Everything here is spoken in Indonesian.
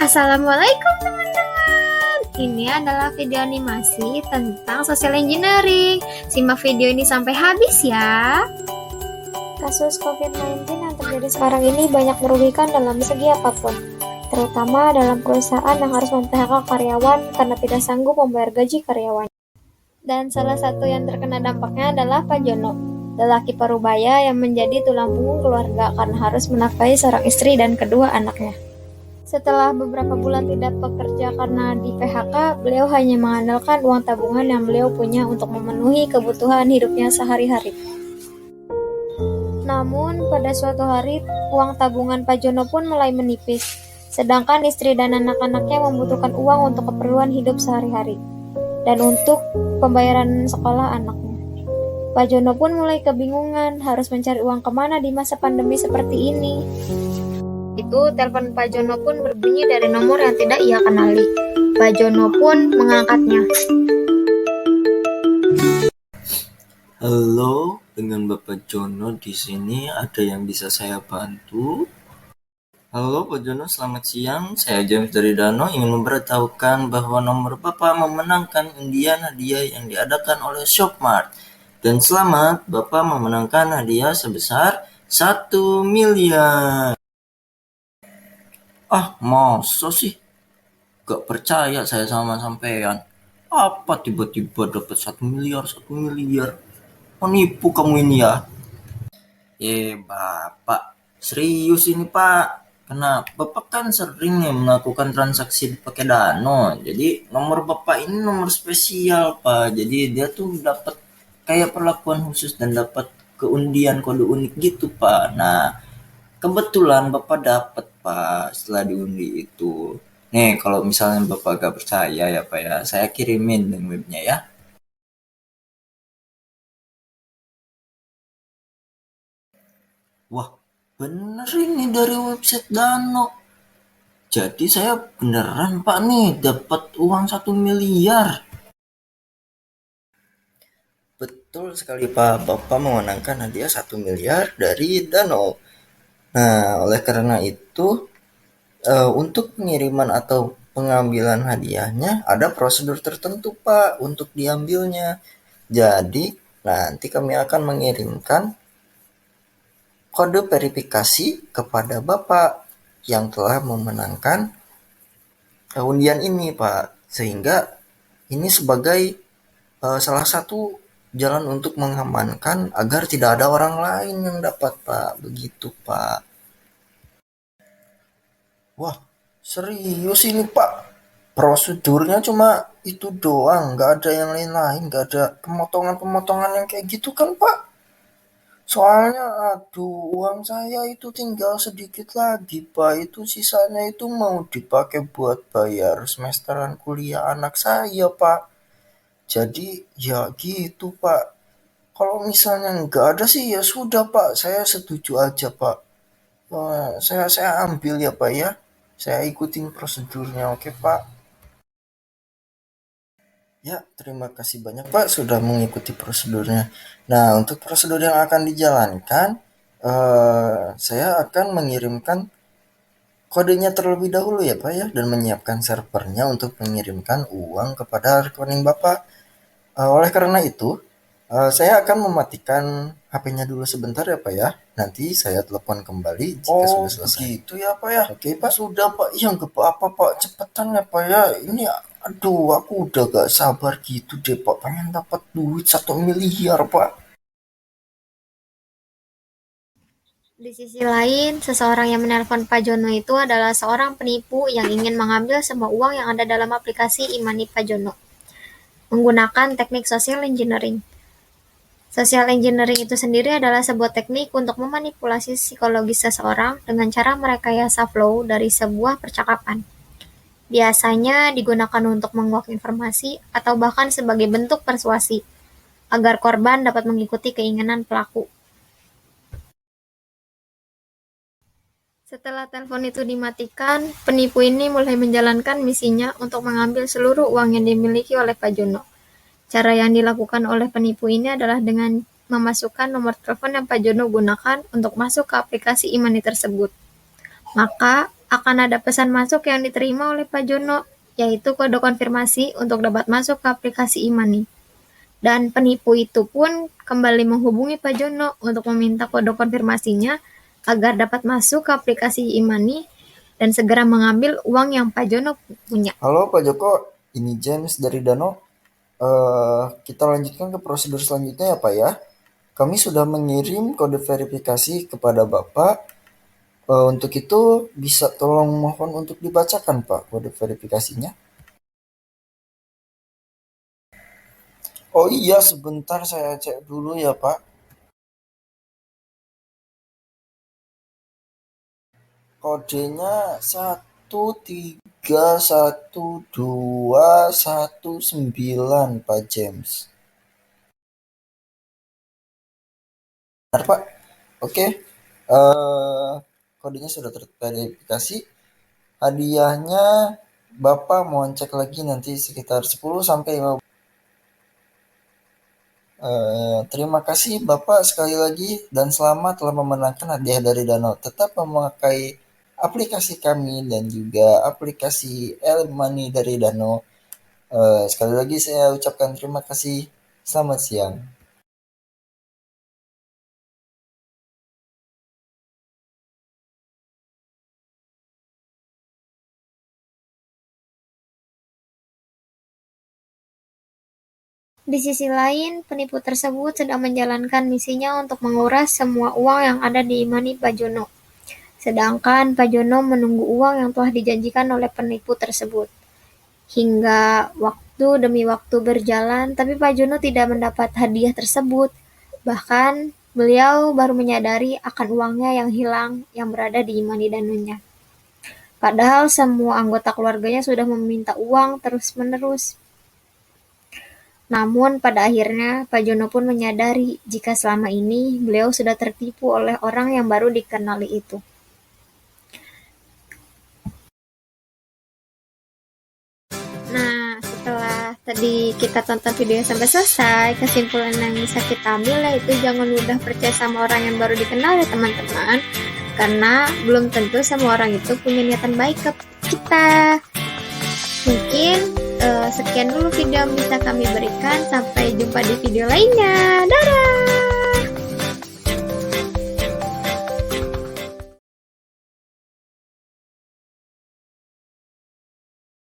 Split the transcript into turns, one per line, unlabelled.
Assalamualaikum teman-teman. Ini adalah video animasi tentang social engineering. Simak video ini sampai habis ya.
Kasus COVID-19 yang terjadi sekarang ini banyak merugikan dalam segi apapun, terutama dalam perusahaan yang harus mem-PHK karyawan karena tidak sanggup membayar gaji karyawan. Dan salah satu yang terkena dampaknya adalah Pak Jono, lelaki parubaya yang menjadi tulang punggung keluarga karena harus menafkahi seorang istri dan kedua anaknya. Setelah beberapa bulan tidak bekerja karena di PHK, beliau hanya mengandalkan uang tabungan yang beliau punya untuk memenuhi kebutuhan hidupnya sehari-hari. Namun, pada suatu hari, uang tabungan Pak Jono pun mulai menipis, sedangkan istri dan anak-anaknya membutuhkan uang untuk keperluan hidup sehari-hari, dan untuk pembayaran sekolah anaknya. Pak Jono pun mulai kebingungan harus mencari uang kemana di masa pandemi seperti ini. Itu telepon Pak Jono pun berbunyi dari nomor yang tidak ia kenali. Pak Jono pun mengangkatnya.
Halo, dengan Bapak Jono di sini. Ada yang bisa saya bantu? Halo Pak Jono, selamat siang. Saya James dari Dano ingin memberitahukan bahwa nomor Bapak memenangkan undian hadiah yang diadakan oleh Shopmart. Dan selamat, Bapak memenangkan hadiah sebesar 1 miliar. Ah, masa sih? Gak percaya saya sama sampean. Apa tiba-tiba dapat 1 miliar, 1 miliar? Menipu kamu ini ya. Bapak, serius ini Pak. Kenapa? Bapak kan sering nih melakukan transaksi pakai Dano. Jadi nomor Bapak ini nomor spesial Pak. Jadi dia tuh dapat kayak perlakuan khusus dan dapat keundian kode unik gitu Pak. Nah, kebetulan Bapak dapat Pak setelah diundi itu. Nih, kalau misalnya Bapak gak percaya ya Pak ya, saya kirimin link webnya ya. Wah, bener ini dari website Dano. Jadi saya beneran Pak nih dapat uang 1 miliar. Betul sekali Pak, Bapak memenangkan hadiah 1 miliar dari Dano. Nah, oleh karena itu untuk pengiriman atau pengambilan hadiahnya ada prosedur tertentu Pak untuk diambilnya. Jadi nanti kami akan mengirimkan kode verifikasi kepada Bapak yang telah memenangkan undian ini Pak. Sehingga ini sebagai salah satu jalan untuk mengamankan agar tidak ada orang lain yang dapat Pak. Begitu Pak. Wah, serius ini Pak. Prosedurnya cuma itu doang, nggak ada yang lain-lain, nggak ada pemotongan-pemotongan yang kayak gitu kan Pak? Soalnya aduh uang saya itu tinggal sedikit lagi Pak. Itu sisanya itu mau dipakai buat bayar semesteran kuliah anak saya Pak. Jadi ya gitu Pak. Kalau misalnya nggak ada sih ya sudah Pak. Saya setuju aja Pak. Wah, saya ambil ya Pak ya. Saya ikutin prosedurnya oke Pak. Ya, terima kasih banyak Pak sudah mengikuti prosedurnya. Nah, untuk prosedur yang akan dijalankan, saya akan mengirimkan kodenya terlebih dahulu ya Pak ya, dan menyiapkan servernya untuk mengirimkan uang kepada rekening Bapak. Oleh karena itu, saya akan mematikan HP-nya dulu sebentar ya Pak ya. Nanti saya telepon kembali jika sudah selesai. Oh, begitu ya Pak ya. Oke Pak. Sudah Pak. Ya nggak apa-apa Pak. Cepetan ya Pak ya. Ini aduh aku udah gak sabar gitu deh Pak. Pengen dapat duit 1 miliar Pak.
Di sisi lain, seseorang yang menelpon Pak Jono itu adalah seorang penipu yang ingin mengambil semua uang yang ada dalam aplikasi e-money Pak Jono menggunakan teknik social engineering. Social engineering itu sendiri adalah sebuah teknik untuk memanipulasi psikologis seseorang dengan cara merekayasa flow dari sebuah percakapan. Biasanya digunakan untuk menguak informasi atau bahkan sebagai bentuk persuasi agar korban dapat mengikuti keinginan pelaku. Setelah telepon itu dimatikan, penipu ini mulai menjalankan misinya untuk mengambil seluruh uang yang dimiliki oleh Pak Jono. Cara yang dilakukan oleh penipu ini adalah dengan memasukkan nomor telepon yang Pak Jono gunakan untuk masuk ke aplikasi e-money tersebut. Maka, akan ada pesan masuk yang diterima oleh Pak Jono, yaitu kode konfirmasi untuk dapat masuk ke aplikasi e-money. Dan penipu itu pun kembali menghubungi Pak Jono untuk meminta kode konfirmasinya agar dapat masuk ke aplikasi e-money dan segera mengambil uang yang Pak Jono punya.
Halo Pak Joko, ini James dari Dano. Kita lanjutkan ke prosedur selanjutnya ya Pak ya. Kami sudah mengirim kode verifikasi kepada Bapak. Untuk itu bisa tolong mohon untuk dibacakan Pak kode verifikasinya. Oh iya, sebentar saya cek dulu ya Pak. Kodenya 131219 Pak James. Benar Pak? Oke. Kodenya sudah terverifikasi. Hadiahnya Bapak mohon cek lagi nanti sekitar 10 sampai 15. Terima kasih Bapak sekali lagi dan selamat telah memenangkan hadiah dari Danau. Tetap memakai aplikasi kami dan juga aplikasi e-money dari Danau. Sekali lagi saya ucapkan terima kasih. Selamat siang.
Di sisi lain, penipu tersebut sedang menjalankan misinya untuk menguras semua uang yang ada di e-money Pak Jono. Sedangkan Pak Jono menunggu uang yang telah dijanjikan oleh penipu tersebut. Hingga waktu demi waktu berjalan, tapi Pak Jono tidak mendapat hadiah tersebut. Bahkan, beliau baru menyadari akan uangnya yang hilang yang berada di e-money Danonya. Padahal semua anggota keluarganya sudah meminta uang terus-menerus. Namun pada akhirnya Pak Jono pun menyadari jika selama ini beliau sudah tertipu oleh orang yang baru dikenali itu. Nah, setelah tadi kita tonton videonya sampai selesai, kesimpulan yang bisa kita ambil yaitu jangan mudah percaya sama orang yang baru dikenal ya teman-teman. Karena belum tentu semua orang itu punya niatan baik ke kita. Mungkin sekian dulu video yang bisa kami berikan. Sampai jumpa di video lainnya. Dadah!